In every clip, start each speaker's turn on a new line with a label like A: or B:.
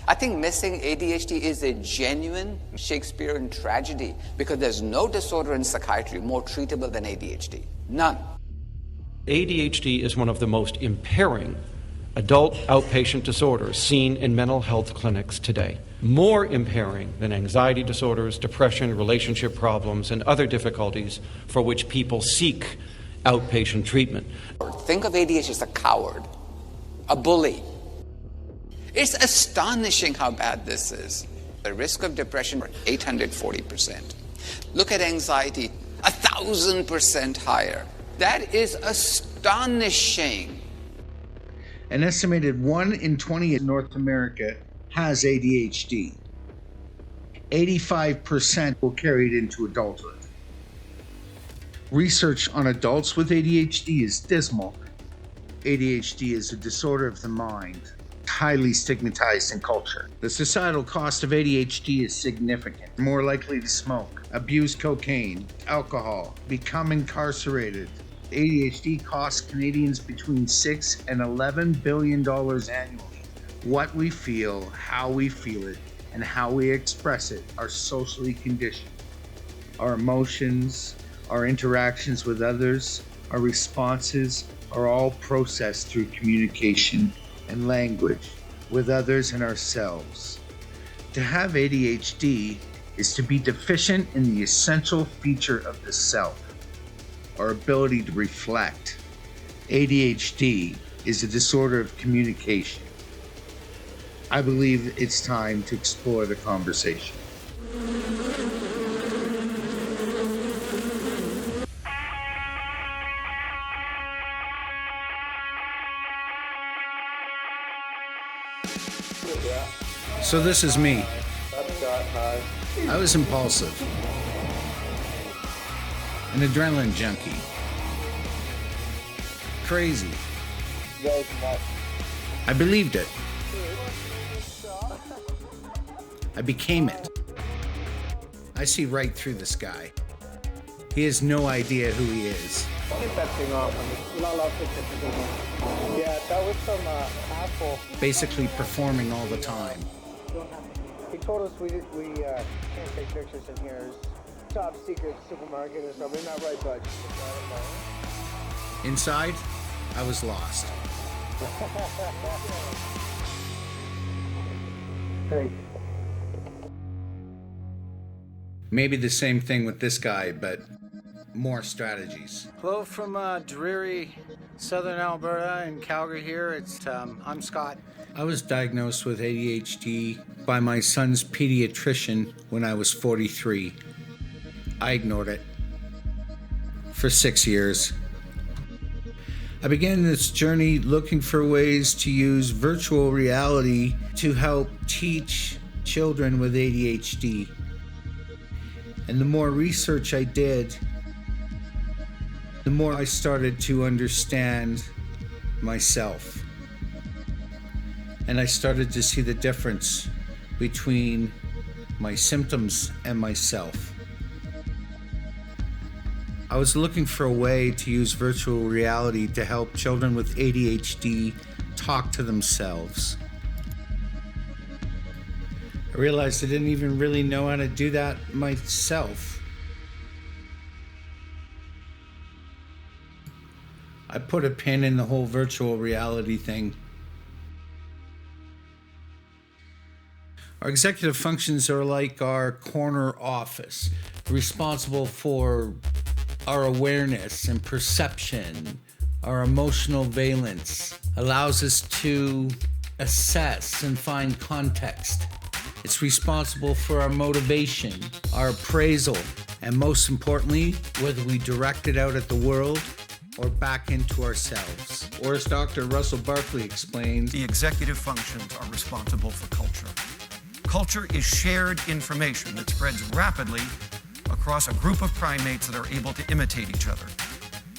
A: I think missing ADHD is a genuine Shakespearean tragedy because there's no disorder in psychiatry more treatable than ADHD. None.
B: ADHD is one of the most impairing adult outpatient disorders seen in mental health clinics today. More impairing than anxiety disorders, depression, relationship problems, and other difficulties for which people seek outpatient treatment.
A: Think of ADHD as a coward, a bully. It's astonishing how bad this is. The risk of depression, 840%. Look at anxiety, 1,000% higher. That is astonishing.
C: An estimated 1 in 20 in North America has ADHD. 85% will carry it into adulthood. Research on adults with ADHD is dismal. ADHD is a disorder of the mind, highly stigmatized in culture. The societal cost of ADHD is significant. More likely to smoke, abuse cocaine, alcohol, become incarcerated. ADHD costs Canadians between $6 and $11 billion annually. What we feel, how we feel it, and how we express it are socially conditioned. Our emotions, our interactions with others, our responses are all processed through communication and language with others and ourselves. To have ADHD is to be deficient in the essential feature of the self, our ability to reflect. ADHD is a disorder of communication. I believe it's time to explore the conversation. So this is me. I was impulsive. An adrenaline junkie. Crazy. I believed it. I became it. I see right through this guy. He has no idea who he is.
D: Get that thing off. You're not allowed to take the thing off. Yeah, that was some asshole.
C: Basically performing all the time.
D: He told us we can't take pictures in here. It's top secret supermarket or something. Not right, bud.
C: Inside, I was lost.
D: Thanks.
C: Maybe the same thing with this guy, but more strategies.
E: Hello from dreary southern Alberta and Calgary here. I'm Scott.
C: I was diagnosed with ADHD by my son's pediatrician when I was 43. I ignored it for 6 years. I began this journey looking for ways to use virtual reality to help teach children with ADHD. And the more research I did, the more I started to understand myself. And I started to see the difference between my symptoms and myself. I was looking for a way to use virtual reality to help children with ADHD talk to themselves. I realized I didn't even really know how to do that myself. I put a pin in the whole virtual reality thing. Our executive functions are like our corner office, responsible for our awareness and perception, our emotional valence, allows us to assess and find context. It's responsible for our motivation, our appraisal, and most importantly, whether we direct it out at the world or back into ourselves. Or as Dr. Russell Barkley explained,
F: the executive functions are responsible for culture. Culture is shared information that spreads rapidly across a group of primates that are able to imitate each other.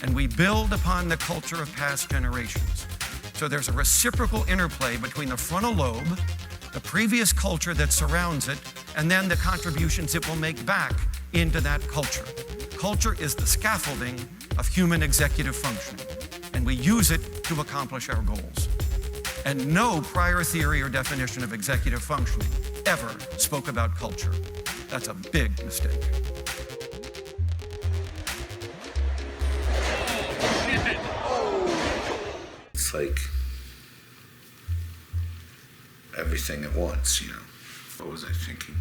F: And we build upon the culture of past generations. So there's a reciprocal interplay between the frontal lobe, the previous culture that surrounds it, and then the contributions it will make back into that culture. Culture is the scaffolding of human executive functioning, and we use it to accomplish our goals. And no prior theory or definition of executive functioning ever spoke about culture. That's a big mistake.
C: It's like everything at once, you know. What was I thinking?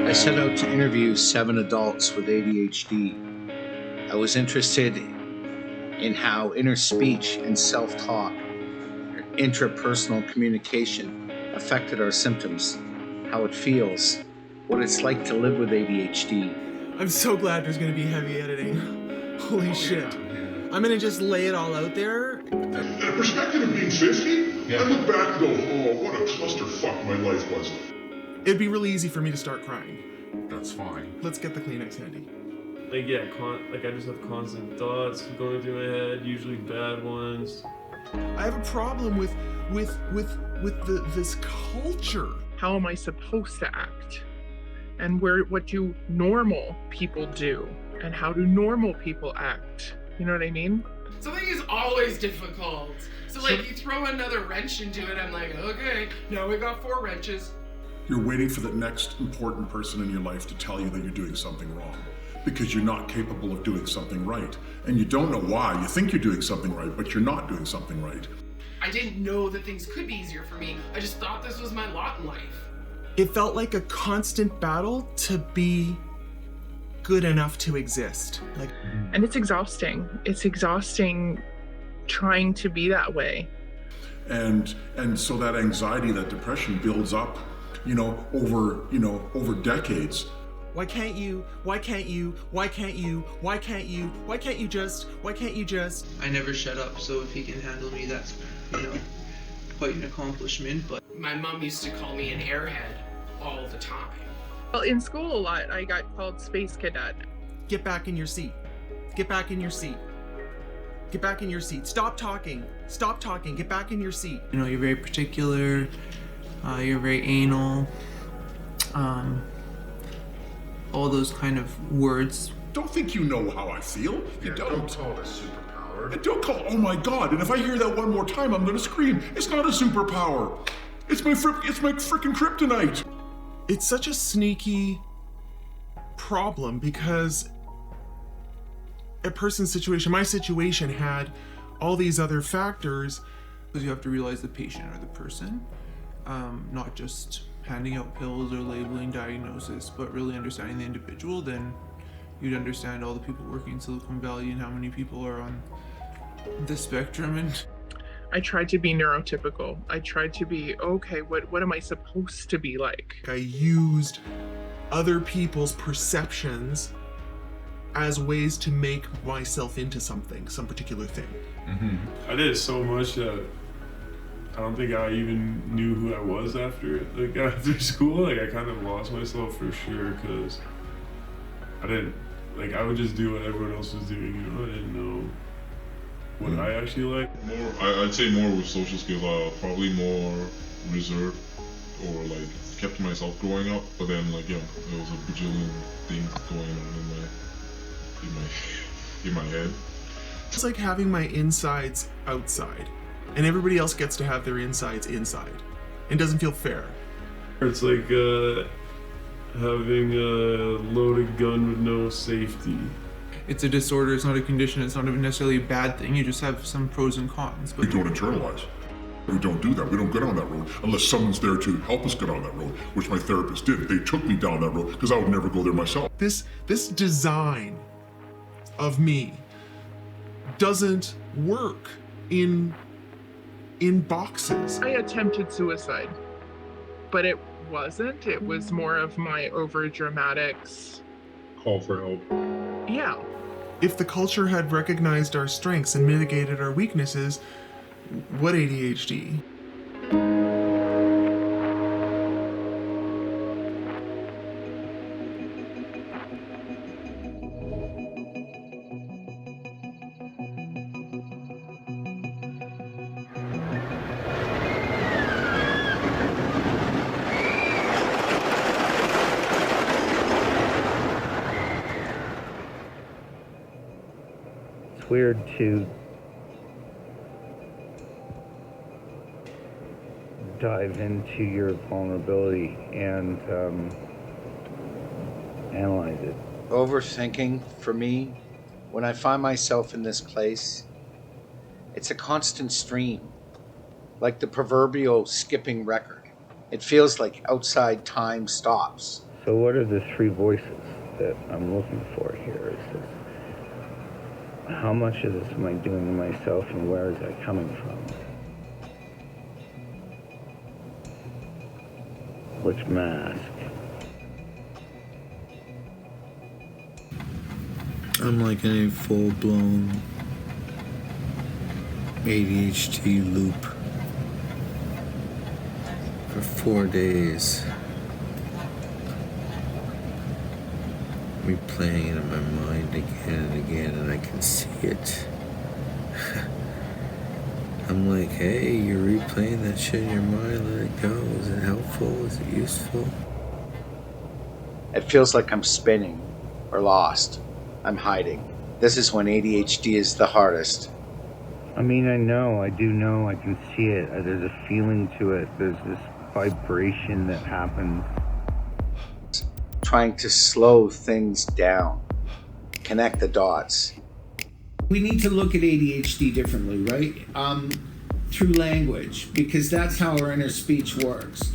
C: I set out to interview 7 adults with ADHD. I was interested in how inner speech and self-talk, or intrapersonal communication, affected our symptoms, how it feels, what it's like to live with ADHD.
G: I'm so glad there's gonna be heavy editing. Holy shit. I'm gonna just lay it all out there.
H: In a perspective of being 50, I look back and go, oh, what a clusterfuck my life was.
G: It'd be really easy for me to start crying.
H: That's fine.
G: Let's get the Kleenex handy.
I: Like, yeah, I just have constant thoughts going through my head, usually bad ones.
G: I have a problem with this culture.
J: How am I supposed to act? And what do normal people do? And how do normal people act? You know what I mean?
K: Something is always difficult. So like you throw another wrench into it, I'm like, okay, now we got 4 wrenches.
H: You're waiting for the next important person in your life to tell you that you're doing something wrong because you're not capable of doing something right. And you don't know why. You think you're doing something right, but you're not doing something right.
K: I didn't know that things could be easier for me. I just thought this was my lot in life.
G: It felt like a constant battle to be good enough to exist.
J: And it's exhausting. It's exhausting trying to be that way.
H: And so that anxiety, that depression builds up, over decades.
G: Why can't you just?
L: I never shut up, so if he can handle me, that's, quite an accomplishment. But
K: my mom used to call me an airhead all the time.
J: Well, in school a lot, I got called Space Cadet.
G: Get back in your seat. Get back in your seat. Get back in your seat. Stop talking. Stop talking. Get back in your seat.
L: you're very particular. You're very anal. All those kind of words.
H: Don't think you know how I feel. You don't.
C: Don't call it a superpower.
H: And don't call, oh my God, and if I hear that one more time, I'm gonna scream. It's not a superpower. It's my freaking kryptonite.
G: It's such a sneaky problem because a person's situation, my situation, had all these other factors.
L: Because you have to realize the patient or the person, not just handing out pills or labeling diagnosis, but really understanding the individual. Then you'd understand all the people working in Silicon Valley and how many people are on the spectrum. And
J: I tried to be neurotypical. I tried to be, okay, what am I supposed to be like?
G: I used other people's perceptions as ways to make myself into something, some particular thing.
I: Mm-hmm. I did so much that I don't think I even knew who I was after school. I kind of lost myself for sure because I would just do what everyone else was doing, I didn't know what I actually like.
H: I'd say more with social skills, probably more reserved or kept to myself growing up, but then there was a bajillion things going on in my head.
G: It's like having my insides outside, and everybody else gets to have their insides inside. It doesn't feel fair.
I: It's like having a loaded gun with no safety.
L: It's a disorder, it's not a condition, it's not necessarily a bad thing, you just have some pros and cons.
H: We don't internalize. We don't do that. We don't get on that road unless someone's there to help us get on that road, which my therapist did. They took me down that road because I would never go there myself.
G: This design of me doesn't work in boxes.
J: I attempted suicide, but it wasn't. It was more of my over-dramatics.
H: Call for help.
J: Yeah.
G: If the culture had recognized our strengths and mitigated our weaknesses, what ADHD?
M: weird to dive into your vulnerability and analyze it.
C: Overthinking, for me, when I find myself in this place, it's a constant stream, like the proverbial skipping record. It feels like outside time stops.
M: So what are the three voices that I'm looking for here? Is this, how much of this am I doing to myself, and where is that coming from? Which mask?
N: I'm like in a full-blown ADHD loop for 4 days. Replaying it in my mind again and again, and I can see it. I'm like, hey, you're replaying that shit in your mind, let it go. Is it helpful? Is it useful?
C: It feels like I'm spinning or lost. I'm hiding. This is when ADHD is the hardest.
M: I mean, I do know, I can see it. There's a feeling to it. There's this vibration that happens.
C: Trying to slow things down, connect the dots.
O: We need to look at ADHD differently, right? Through language, because that's how our inner speech works.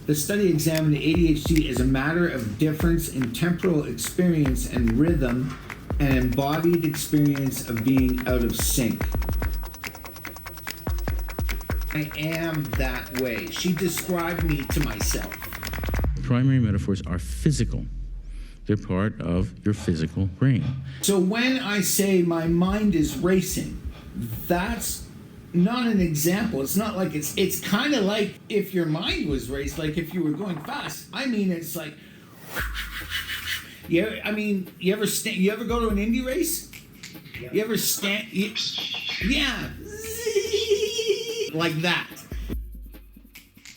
O: The study examined ADHD as a matter of difference in temporal experience and rhythm and embodied experience of being out of sync. I am that way. She described me to myself.
P: Primary metaphors are physical. They're part of your physical brain.
O: So when I say my mind is racing, that's not an example. It's not like it's kind of like if your mind was raced, like if you were going fast. I mean, it's like, you ever go to an Indy race? Yeah. You ever stand? Yeah, like that.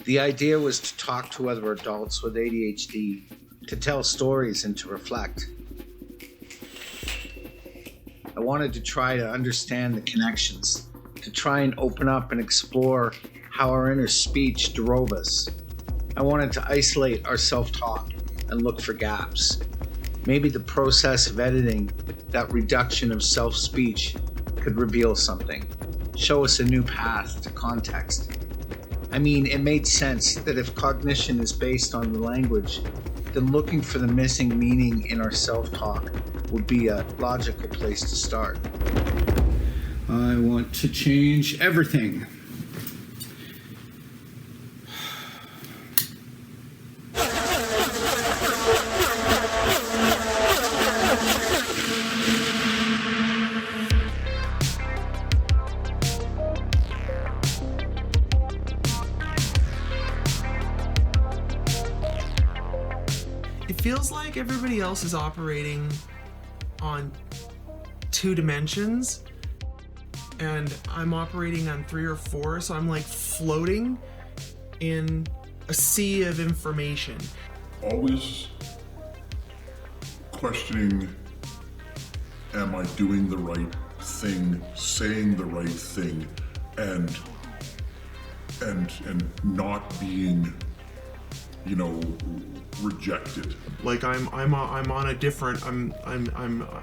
C: The idea was to talk to other adults with ADHD, to tell stories and to reflect. I wanted to try to understand the connections, to try and open up and explore how our inner speech drove us. I wanted to isolate our self-talk and look for gaps. Maybe the process of editing that reduction of self-speech could reveal something, show us a new path to context. I mean, it made sense that if cognition is based on the language, then looking for the missing meaning in our self-talk would be a logical place to start.
O: I want to change everything.
L: It feels like everybody else is operating on 2 dimensions and I'm operating on 3 or 4, so I'm like floating in a sea of information.
H: Always questioning, am I doing the right thing, saying the right thing, and not being, rejected.
G: Like I'm on a different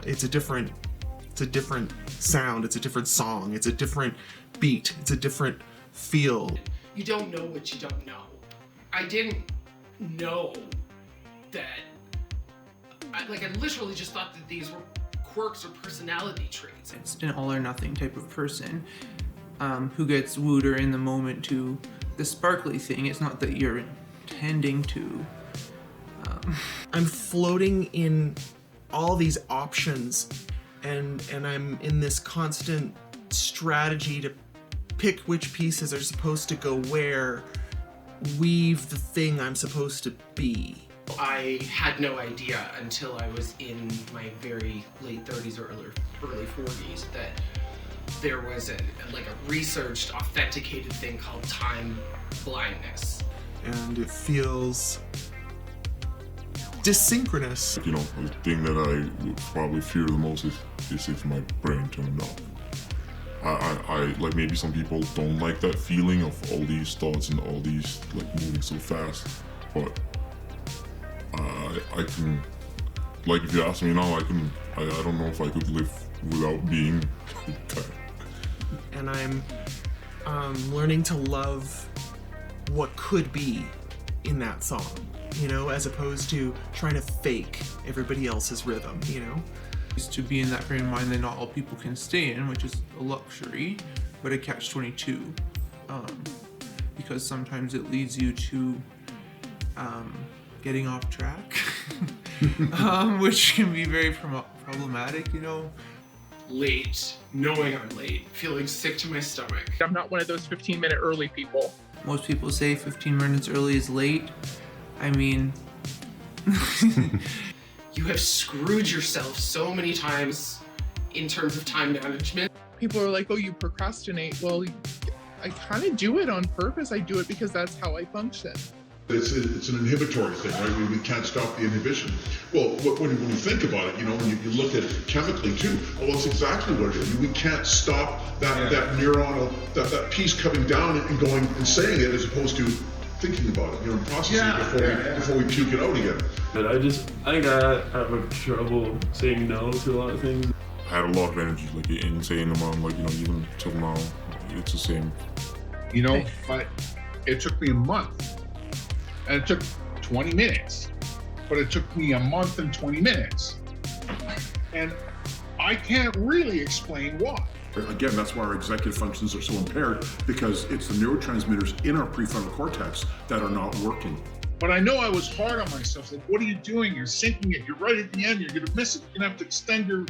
G: it's a different sound, it's a different song, it's a different beat, it's a different feel.
K: You don't know what you don't know. I didn't know that. I literally just thought that these were quirks or personality traits.
L: It's an all or nothing type of person who gets wooed or in the moment to the sparkly thing. It's not that you're intending to.
G: I'm floating in all these options and I'm in this constant strategy to pick which pieces are supposed to go where, weave the thing I'm supposed to be.
K: I had no idea until I was in my very late 30s or early 40s that there was a researched, authenticated thing called time blindness.
G: And it feels dysynchronous.
H: You know, the thing that I would probably fear the most is if my brain turned off. I like, maybe some people don't like that feeling of all these thoughts and all these like moving so fast, but I can, like, if you ask me now, I don't know if I could live without being that.
G: And I'm learning to love what could be in that song, you know, as opposed to trying to fake everybody else's rhythm, you know?
L: Is to be in that frame of mind that not all people can stay in, which is a luxury, but a catch-22, because sometimes it leads you to getting off track, which can be very problematic, you know.
K: Late, knowing I'm late, feeling sick to my stomach.
J: I'm not one of those 15-minute early people.
L: Most people say 15 minutes early is late. I mean...
K: You have screwed yourself so many times in terms of time management.
J: People are like, oh, you procrastinate. Well, I kind of do it on purpose. I do it because that's how I function.
H: It's an inhibitory thing, right? We can't stop the inhibition. Well, when you think about it, you know, when you look at it chemically too, well, that's exactly what it is. We can't stop that neuronal, that piece coming down and going and saying it, as opposed to thinking about it, you know, processing it before we puke it out again.
I: But I think I have trouble saying no to a lot of things.
H: I had a lot of energy, like, in saying them on, like, you know, even till now, it's the same.
C: You know, but it took me a month, and it took 20 minutes, but it took me a month and 20 minutes. And I can't really explain why.
H: Again, that's why our executive functions are so impaired, because it's the neurotransmitters in our prefrontal cortex that are not working.
C: But I know I was hard on myself. Like, what are you doing? You're sinking it. You're right at the end. You're going to miss it. You're going to have to extend your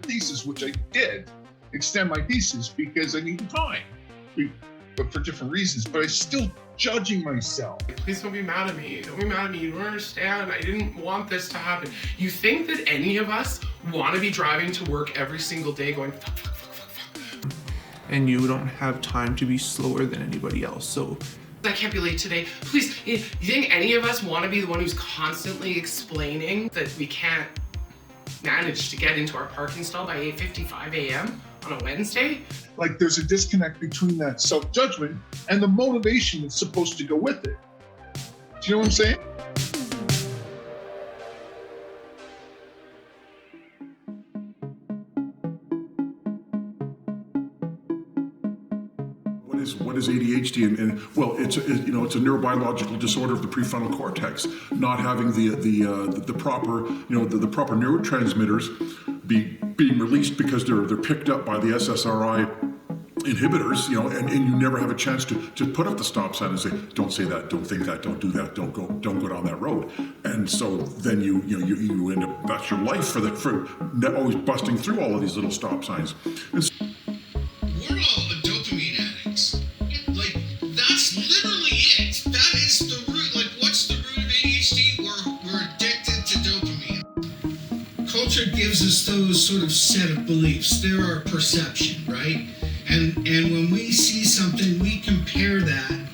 C: thesis, which I did extend my thesis because I needed time, but for different reasons. But I'm still judging myself.
K: Please don't be mad at me. Don't be mad at me. You don't understand. I didn't want this to happen. You think that any of us want to be driving to work every single day going, fuck, fuck, fuck, fuck, fuck.
L: And you don't have time to be slower than anybody else, so...
K: I can't be late today. Please, you think any of us want to be the one who's constantly explaining that we can't manage to get into our parking stall by 8:55 a.m. on a Wednesday?
C: Like, there's a disconnect between that self-judgment and the motivation that's supposed to go with it. Do you know what I'm saying?
H: What is ADHD? And well, it's a neurobiological disorder of the prefrontal cortex, not having the proper, the proper neurotransmitters being released because they're picked up by the SSRI inhibitors, and you never have a chance to put up the stop sign and say, don't say that, don't think that, don't do that, don't go down that road. And so then you end up, that's your life for always busting through all of these little stop signs. And so,
O: we're all dopamine addicts. Like, that's literally it. That is the root. Like, what's the root of ADHD? We're addicted to dopamine. Culture gives us those sort of set of beliefs. They're our perception, right? And when we see something, we compare that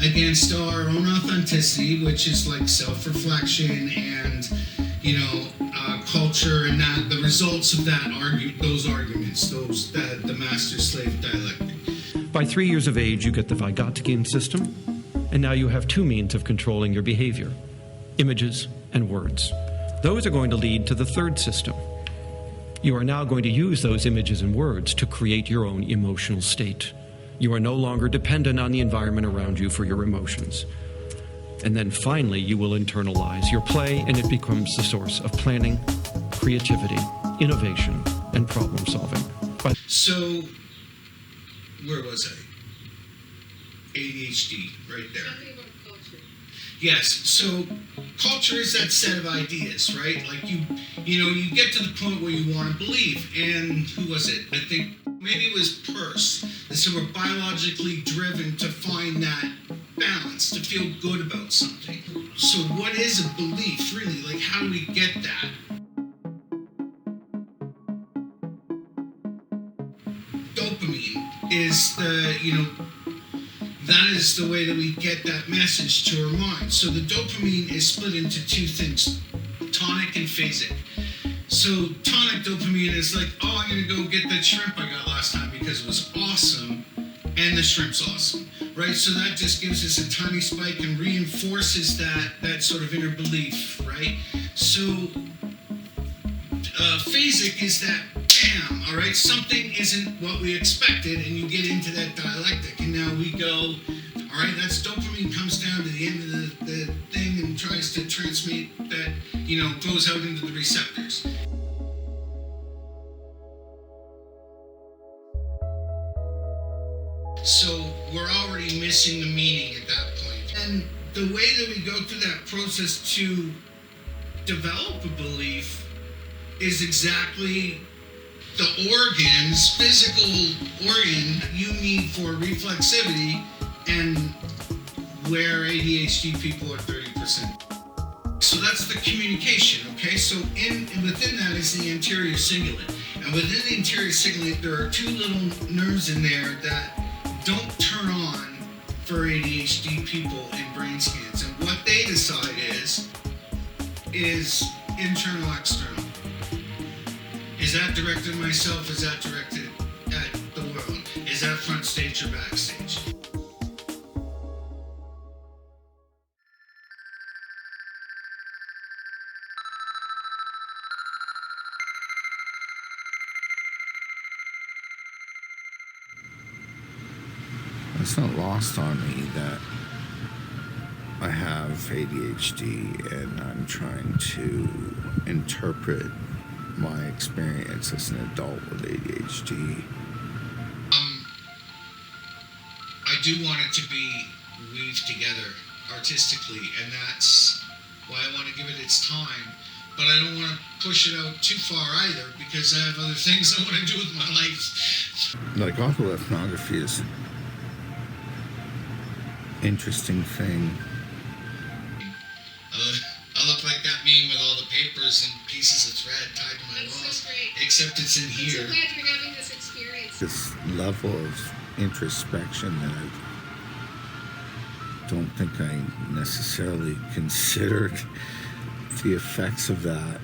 O: against our own authenticity, which is like self-reflection and, culture, and that the results of that those arguments, the master-slave dialectic.
B: By 3 years of age, you get the Vygotsky system, and now you have two means of controlling your behavior: images and words. Those are going to lead to the third system. You are now going to use those images and words to create your own emotional state. You are no longer dependent on the environment around you for your emotions. And then finally, you will internalize your play, and it becomes the source of planning, creativity, innovation, and problem solving.
O: So, where was I? ADHD, right there.
Q: Something about culture.
O: Yes, so culture is that set of ideas, right? Like you get to the point where you want to believe. And who was it? I think maybe it was Peirce. So we're biologically driven to find that balance, to feel good about something. So what is a belief, really? Like, how do we get that? Dopamine is that is the way that we get that message to our mind. So the dopamine is split into two things, tonic and phasic. So tonic dopamine is like, oh, I'm gonna go get that shrimp I got last time because it was awesome, and the shrimp's awesome, right? So that just gives us a tiny spike and reinforces that sort of inner belief, right? So phasic is that, bam, all right, something isn't what we expected, and you get into that dialectic, and now we go, all right, that's dopamine comes down to the end of the thing and tries to transmit that, goes out into the receptors. So we're already missing the meaning at that point. And the way that we go through that process to develop a belief is exactly the organs, physical organ you need for reflexivity, and where ADHD people are 30%. So that's the communication, okay? So within that is the anterior cingulate. And within the anterior cingulate, there are two little nerves in there that don't turn on for ADHD people in brain scans. And what they decide is internal, external. Is that directed at myself? Is that directed at the world? Is that front stage or backstage?
C: It's not lost on me that I have ADHD and I'm trying to interpret my experience as an adult with ADHD.
O: I do want it to be weaved together artistically, and that's why I want to give it its time. But I don't want to push it out too far either, because I have other things I want to do with my life.
C: Like autoethnography is an interesting thing.
O: I look like that meme with all the papers and pieces of thread tied to my walls, except it's in here.
Q: I'm so glad you're having this experience.
C: This level of introspection that I don't think I necessarily considered the effects of that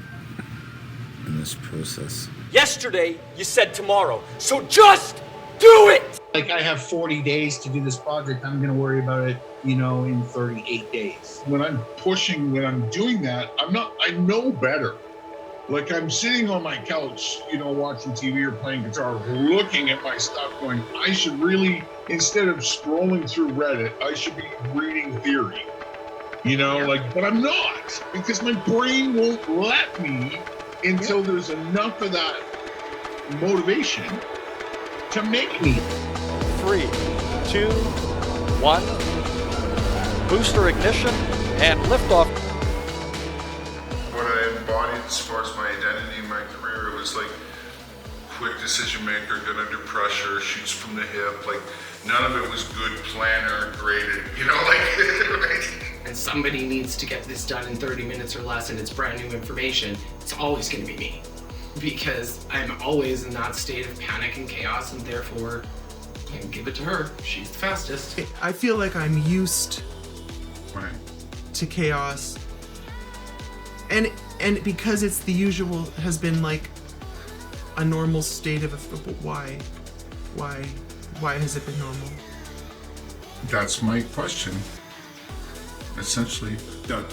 C: in this process.
R: Yesterday, you said tomorrow, so just do it!
C: Like, I have 40 days to do this project. I'm going to worry about it, in 38 days.
H: When I'm doing that, I know better. Like, I'm sitting on my couch, watching TV or playing guitar, looking at my stuff going, I should really, instead of scrolling through Reddit, I should be reading theory. But I'm not, because my brain won't let me until there's enough of that motivation to make me.
S: 3, 2, 1, booster ignition, and liftoff.
H: What I embodied as far as my identity in my career, it was like quick decision maker, good under pressure, shoots from the hip, like none of it was good planner, graded,
K: And somebody needs to get this done in 30 minutes or less and it's brand new information, it's always gonna be me. Because I'm always in that state of panic and chaos, and therefore I can give it to her. She's the fastest.
G: I feel like I'm used to chaos. And because it's the usual, has been like a normal state of why has it been normal?
H: That's my question. Essentially, that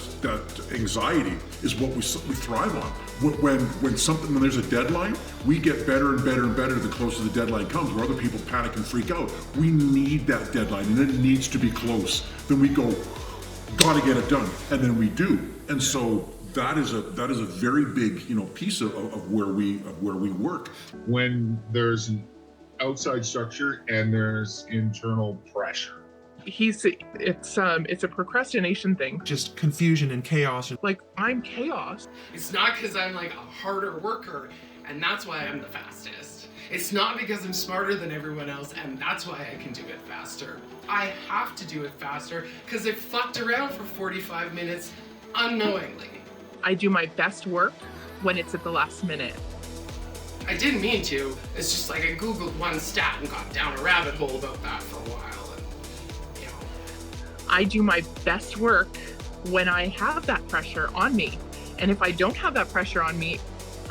H: anxiety is what we thrive on. When there's a deadline, we get better and better and better the closer the deadline comes, where other people panic and freak out. We need that deadline, and it needs to be close. Then we go, gotta get it done, and then we do. And so that is a very big piece of where we work. When there's an outside structure and there's internal pressure.
J: It's a procrastination thing.
G: Just confusion and chaos.
J: Like, I'm chaos.
K: It's not because I'm like a harder worker and that's why I'm the fastest. It's not because I'm smarter than everyone else and that's why I can do it faster. I have to do it faster because I fucked around for 45 minutes unknowingly.
J: I do my best work when it's at the last minute.
K: I didn't mean to. It's just like I Googled one stat and got down a rabbit hole about that for a while. And,
J: I do my best work when I have that pressure on me. And if I don't have that pressure on me,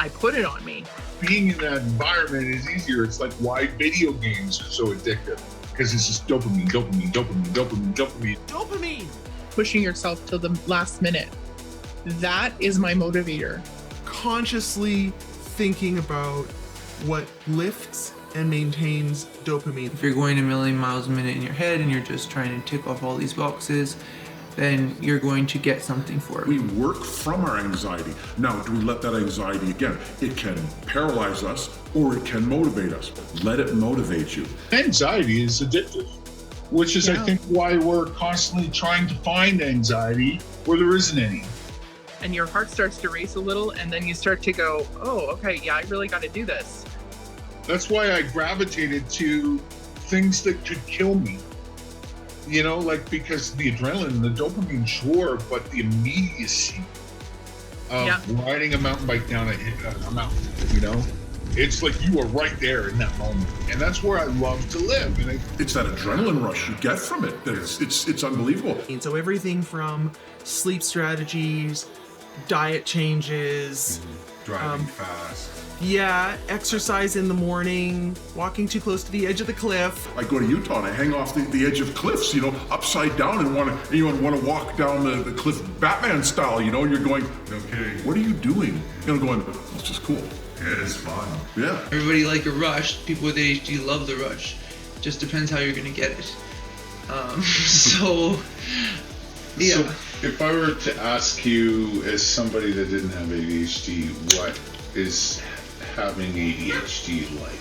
J: I put it on me.
H: Being in that environment is easier. It's like why video games are so addictive. Because it's just dopamine, dopamine, dopamine, dopamine, dopamine.
G: Dopamine!
J: Pushing yourself till the last minute. That is my motivator.
G: Consciously thinking about what lifts and maintains dopamine.
L: If you're going a million miles a minute in your head and you're just trying to tick off all these boxes, then you're going to get something for it.
H: We work from our anxiety. Now, do we let that anxiety, again, it can paralyze us or it can motivate us. Let it motivate you. Anxiety is addictive, which is, I think, why we're constantly trying to find anxiety where there isn't any.
J: And your heart starts to race a little, and then you start to go, oh, okay, yeah, I really got to do this.
H: That's why I gravitated to things that could kill me. You know, like, because the adrenaline, the dopamine, sure, but the immediacy of riding a mountain bike down a mountain, you know? It's like you are right there in that moment. And that's where I love to live. And it's that adrenaline rush you get from it. It's unbelievable.
G: And so everything from sleep strategies, diet changes,
H: driving fast.
G: Yeah, exercise in the morning, walking too close to the edge of the cliff.
H: I go to Utah and I hang off the edge of cliffs, you know, upside down and want to walk down the cliff Batman style, you know, and you're going, okay, what are you doing? You know, going, it's just cool. Yeah, it's fun. Yeah.
L: Everybody like a rush. People with ADHD love the rush. Just depends how you're going to get it. So, yeah.
T: So if I were to ask you, as somebody that didn't have ADHD, what is having ADHD like?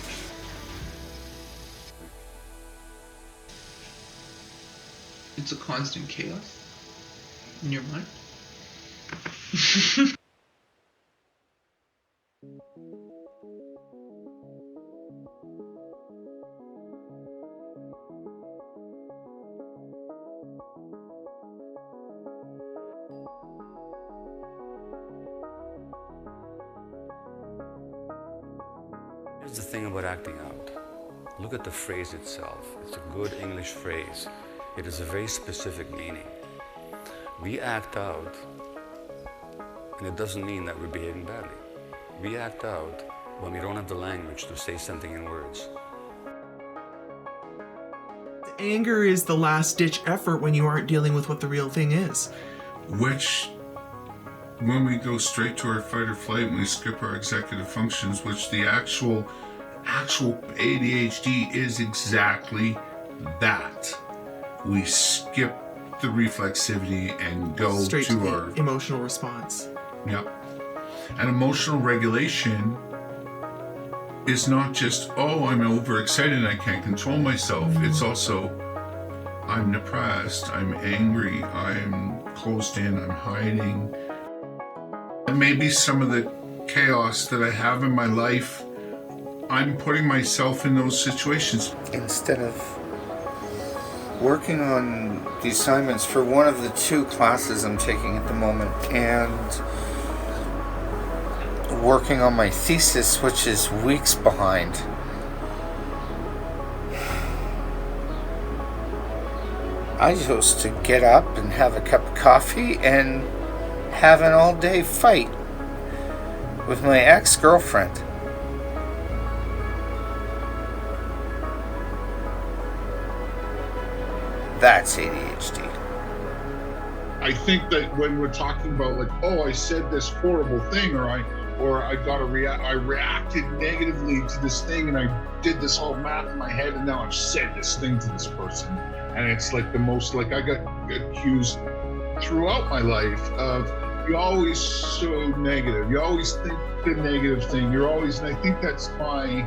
L: It's a constant chaos in your mind.
U: Here's the thing about acting out. Look at the phrase itself. It's a good English phrase. It has a very specific meaning. We act out, and it doesn't mean that we're behaving badly. We act out when we don't have the language to say something in words.
G: Anger is the last-ditch effort when you aren't dealing with what the real thing is.
T: Which, when we go straight to our fight or flight and we skip our executive functions, which the actual ADHD is exactly that. We skip the reflexivity and go
G: straight
T: to
G: to
T: our
G: emotional response.
T: Yep. And emotional regulation is not just, oh, I'm overexcited and I can't control myself. It's also, I'm depressed, I'm angry, I'm closed in, I'm hiding. And maybe some of the chaos that I have in my life, I'm putting myself in those situations.
O: Instead of working on the assignments for one of the 2 classes I'm taking at the moment and working on my thesis, which is weeks behind, I chose to get up and have a cup of coffee and have an all-day fight with my ex-girlfriend. That's ADHD.
H: I think that when we're talking about like, oh, I said this horrible thing, or I reacted negatively to this thing, and I did this whole math in my head, and now I've said this thing to this person, and it's like the most, like, I got accused throughout my life of, you're always so negative, you always think the negative thing, you're always, and I think that's my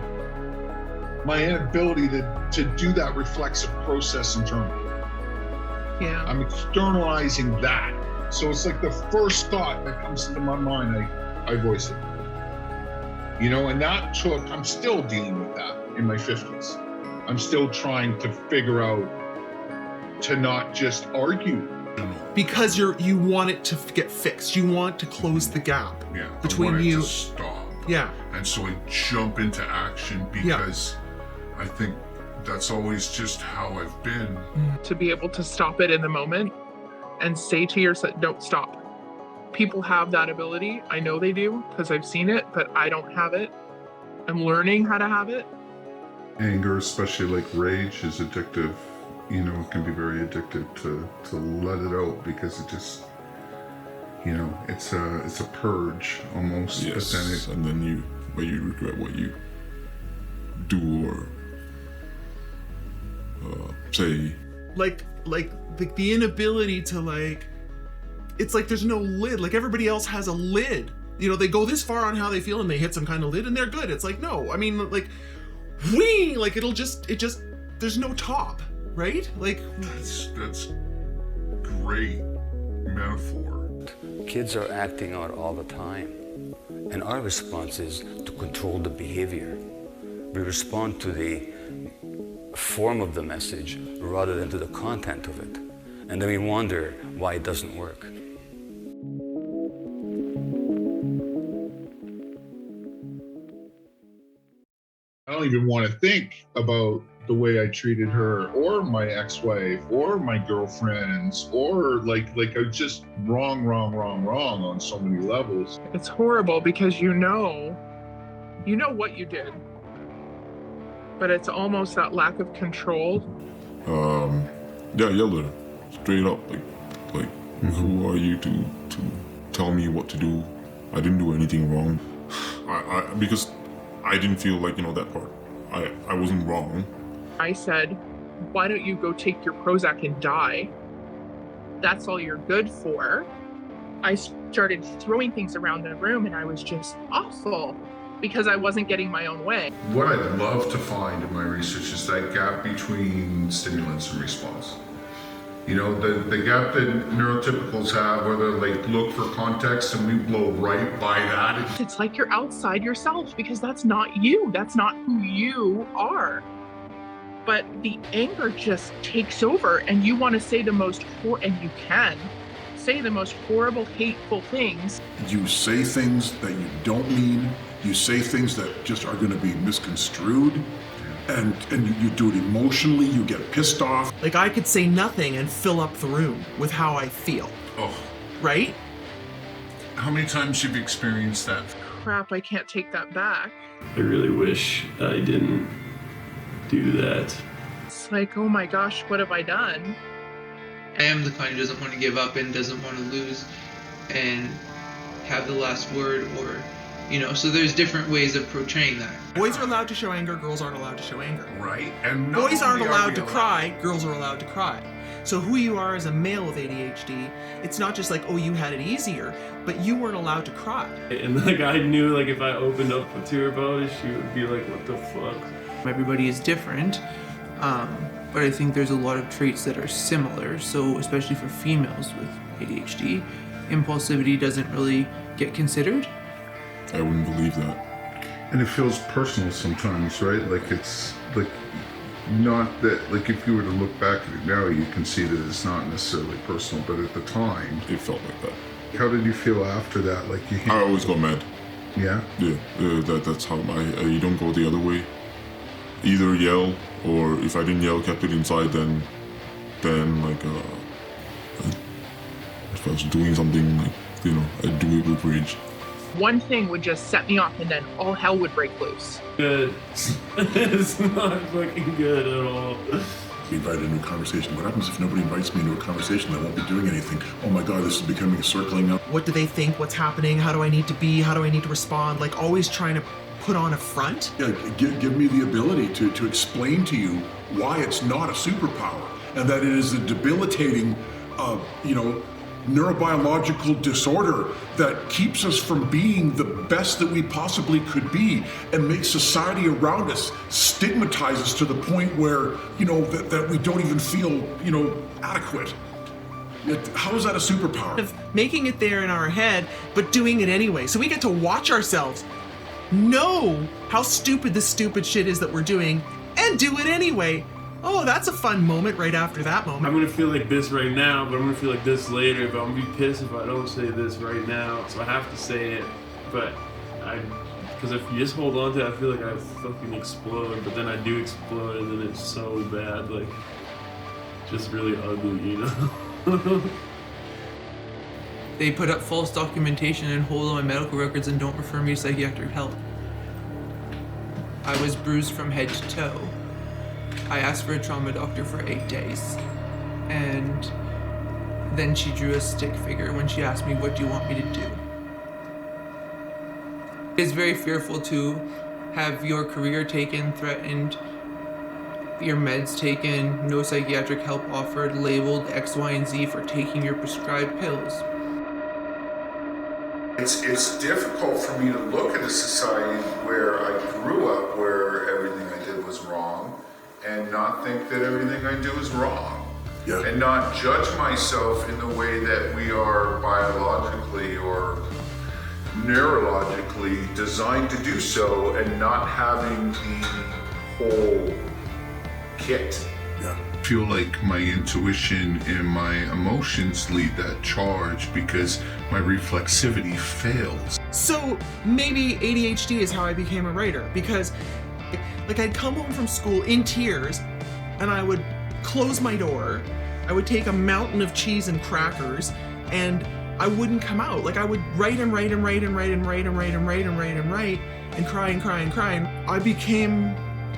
H: inability to do that reflexive process internally.
J: Yeah.
H: I'm externalizing that. So it's like the first thought that comes into my mind, I voice it. You know, and I'm still dealing with that in my 50s. I'm still trying to figure out to not just argue.
G: Because you want it to get fixed. You want to close the gap between
T: I want
G: you.
T: it to stop.
G: Yeah.
T: And so I jump into action because I think that's always just how I've been.
J: to be able to stop it in the moment and say to yourself, don't stop. People have that ability. I know they do because I've seen it, but I don't have it. I'm learning how to have it.
H: Anger, especially like rage, is addictive. You know, it can be very addictive to let it out because it just, you know, it's a purge almost.
A: Yes,
H: but then
A: you regret what you do or say.
G: Like the inability to like, it's like there's no lid. Like everybody else has a lid. You know, they go this far on how they feel and they hit some kind of lid and they're good. It's like, no, I mean, like, like it just, there's no top, right? Like
H: that's great metaphor.
U: Kids are acting out all the time, and our response is to control the behavior. We respond to the form of the message rather than to the content of it, and then we wonder why it doesn't work.
H: I don't even want to think about the way I treated her or my ex-wife or my girlfriends or like I was just wrong on so many levels.
J: It's horrible because you know what you did, but it's almost that lack of control.
A: Yeah, I yelled at her straight up, like who are you to tell me what to do? I didn't do anything wrong. Because I didn't feel like, you know, that part. I wasn't wrong.
J: I said, why don't you go take your Prozac and die? That's all you're good for. I started throwing things around the room and I was just awful because I wasn't getting my own way.
T: What I'd love to find in my research is that gap between stimulants and response. You know, the gap that neurotypicals have where they like look for context and we blow right by that.
J: It's like you're outside yourself because that's not you. That's not who you are. But the anger just takes over and you want to say the most and you can say the most horrible, hateful things.
H: You say things that you don't mean. You say things that just are going to be misconstrued. And you do it emotionally, you get pissed off.
G: Like I could say nothing and fill up the room with how I feel.
T: Oh.
G: Right?
T: How many times you've experienced that?
J: Crap, I can't take that back.
I: I really wish I didn't do that.
J: It's like, oh my gosh, what have I done?
L: I am the kind who doesn't want to give up and doesn't want to lose and have the last word, or, you know, so there's different ways of portraying that.
G: Boys are allowed to show anger, girls aren't allowed to show anger.
T: Right. And
G: boys aren't allowed to cry, girls are allowed to cry. So who you are as a male with ADHD, it's not just like, oh, you had it easier, but you weren't allowed to cry.
I: And like I knew like if I opened up to her about it, she would be like, what the fuck?
L: Everybody is different, but I think there's a lot of traits that are similar. So especially for females with ADHD, impulsivity doesn't really get considered.
A: I wouldn't believe that.
H: And it feels personal sometimes, right? Like it's like not that, like if you were to look back at it now, you can see that it's not necessarily personal, but at the time,
A: it felt like that.
H: How did you feel after that? Like
A: I always got mad.
H: Yeah?
A: Yeah, that's how you don't go the other way. Either yell, or if I didn't yell, kept it inside, then like if I was doing something, like, you know, I'd do it with rage.
J: One thing would just set me off and then all hell would break loose.
I: Good. It's not fucking good at all.
H: Be invited into a conversation. What happens if nobody invites me into a conversation? I won't be doing anything. Oh my God, this is becoming a circling up.
G: What do they think? What's happening? How do I need to be? How do I need to respond? Like always trying to put on a front.
H: Yeah, give me the ability to explain to you why it's not a superpower and that it is a debilitating, neurobiological disorder that keeps us from being the best that we possibly could be and makes society around us stigmatize us to the point where, you know, that we don't even feel, you know, adequate. How is that a superpower?
G: Of making it there in our head, but doing it anyway. So we get to watch ourselves, know how stupid this stupid shit is that we're doing, and do it anyway. Oh, that's a fun moment right after that moment.
I: I'm gonna feel like this right now, but I'm gonna feel like this later, but I'm gonna be pissed if I don't say this right now, so I have to say it, but because if you just hold on to it, I feel like I fucking explode, but then I do explode, and then it's so bad, like... just really ugly, you know?
L: They put up false documentation and hold on my medical records and don't refer me to psychiatric help. I was bruised from head to toe. I asked for a trauma doctor for 8 days. And then she drew a stick figure when she asked me, what do you want me to do? It's very fearful to have your career taken, threatened, your meds taken, no psychiatric help offered, labeled X, Y, and Z for taking your prescribed pills.
T: It's difficult for me to look at a society where I grew up, where everything I did was wrong, and not think that everything I do is wrong.
H: Yeah.
T: And not judge myself in the way that we are biologically or neurologically designed to do so, and not having the whole kit.
H: Yeah.
T: I feel like my intuition and my emotions lead that charge because my reflexivity fails.
G: So maybe ADHD is how I became a writer, because like I'd come home from school in tears and I would close my door, I would take a mountain of cheese and crackers, and I wouldn't come out. Like I would write and write and write and write and write and write and write and write and write and cry and cry and cry. And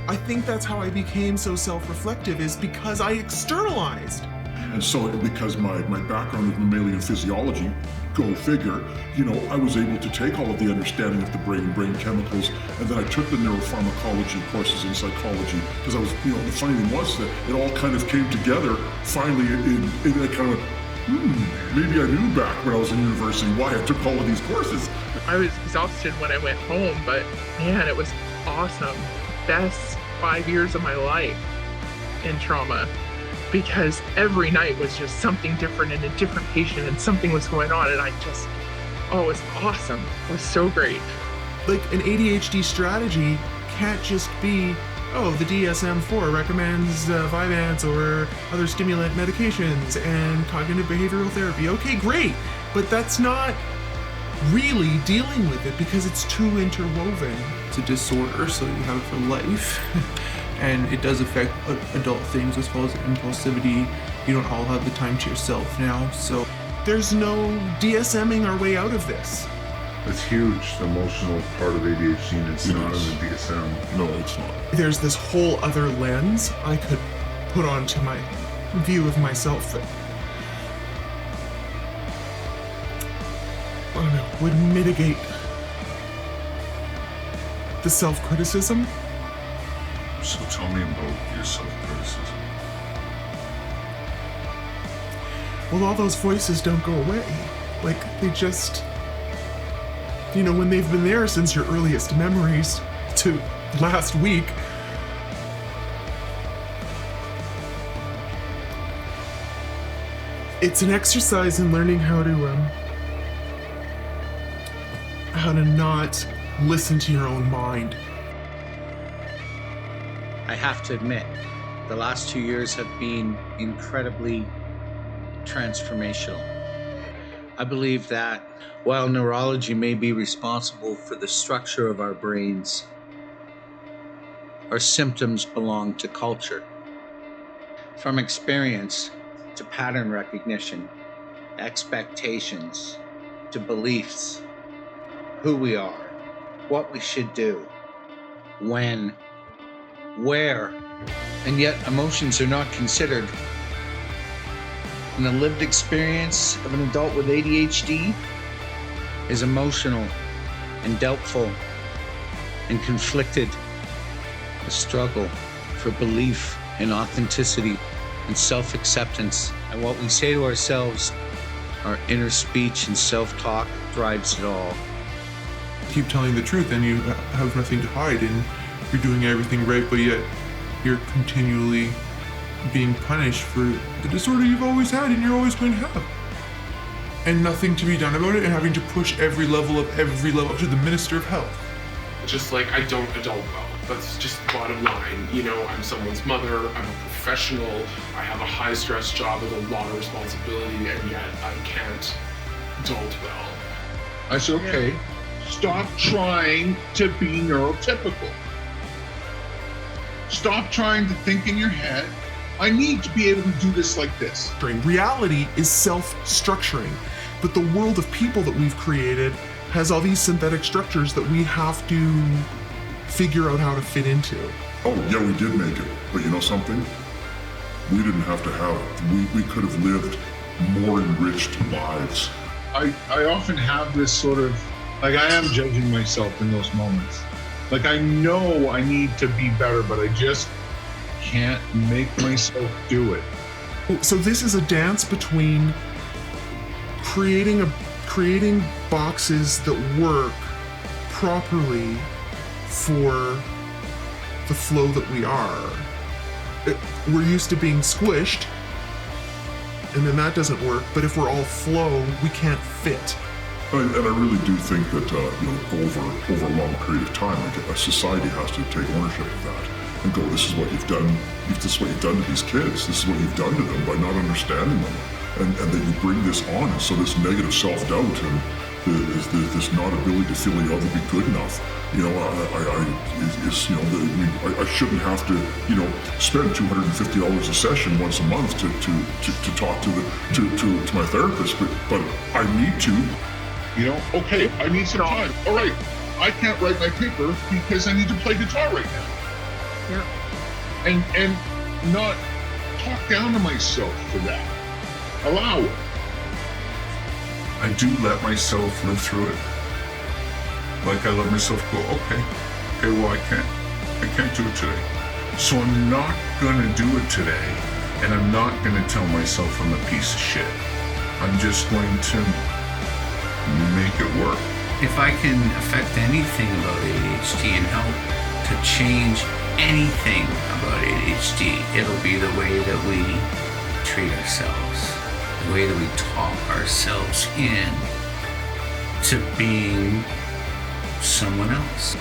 G: I think that's how I became so self-reflective, is because I externalized.
H: And so because my background is mammalian physiology, go figure, you know, I was able to take all of the understanding of the brain chemicals, and then I took the neuropharmacology courses in psychology, because I was, you know, the funny thing was that it all kind of came together finally in a kind of, maybe I knew back when I was in university why I took all of these courses.
J: I was exhausted when I went home, but man, it was awesome. Best 5 years of my life in trauma, because every night was just something different and a different patient, and something was going on, and it was awesome. It was so great.
G: Like an ADHD strategy can't just be, the DSM-4 recommends Vyvanse or other stimulant medications and cognitive behavioral therapy. Okay, great, but that's not really dealing with it because it's too interwoven.
L: It's a disorder, so you have it for life. And it does affect adult things as well as impulsivity. You don't all have the time to yourself now, so
G: there's no DSMing our way out of this.
A: It's huge. The emotional part of ADHD, and it's not in the DSM. No, it's not.
G: There's this whole other lens I could put onto my view of myself that would mitigate the self-criticism.
T: So tell me about your self-criticism.
G: Well, all those voices don't go away. Like, they just, when they've been there since your earliest memories to last week, it's an exercise in learning how to not listen to your own mind.
C: I have to admit, the last 2 years have been incredibly transformational. I believe that while neurology may be responsible for the structure of our brains, our symptoms belong to culture. From experience to pattern recognition, expectations to beliefs, who we are, what we should do, when, where, and yet emotions are not considered. And the lived experience of an adult with ADHD is emotional and doubtful and conflicted. A struggle for belief and authenticity and self-acceptance. And what we say to ourselves, our inner speech and self-talk drives it all.
L: Keep telling the truth and you have nothing to hide and you're doing everything right, but yet you're continually being punished for the disorder you've always had and you're always going to have. And nothing to be done about it, and having to push every level to the Minister of Health.
D: Just like I don't adult well. That's just the bottom line. I'm someone's mother, I'm a professional, I have a high stress job with a lot of responsibility, and yet I can't adult well.
V: I said, okay, stop trying to be neurotypical. Stop trying to think in your head I need to be able to do this like this.
G: Reality is self-structuring, but the world of people that we've created has all these synthetic structures that we have to figure out how to fit into.
H: Oh, yeah, we did make it. But you know something? We didn't have to have it. We could have lived more enriched lives.
V: I often have this sort of, like, I am judging myself in those moments. Like, I know I need to be better, but I just can't make myself do it.
G: So this is a dance between creating boxes that work properly for the flow that we are. We're used to being squished, and then that doesn't work. But if we're all flow, we can't fit.
H: And I really do think that over a long period of time, like, a society has to take ownership of that and go, this is what you've done. This is what you've done to these kids. This is what you've done to them by not understanding them, and that you bring this on. And so this negative self-doubt and this not ability to feel you ought to be good enough. I shouldn't have to, spend $250 a session once a month to talk to my therapist, but I need to.
V: Okay, I need some time. All right, I can't write my paper because I need to play guitar right now. Yeah. And not talk down to myself for that. Allow it.
T: I do let myself live through it. Like, I let myself go, okay, well, I can't do it today. So I'm not gonna do it today, and I'm not gonna tell myself I'm a piece of shit. I'm just going to make it work.
E: If I can affect anything about ADHD and help to change anything about ADHD, it'll be the way that we treat ourselves, the way that we talk ourselves in to being someone else.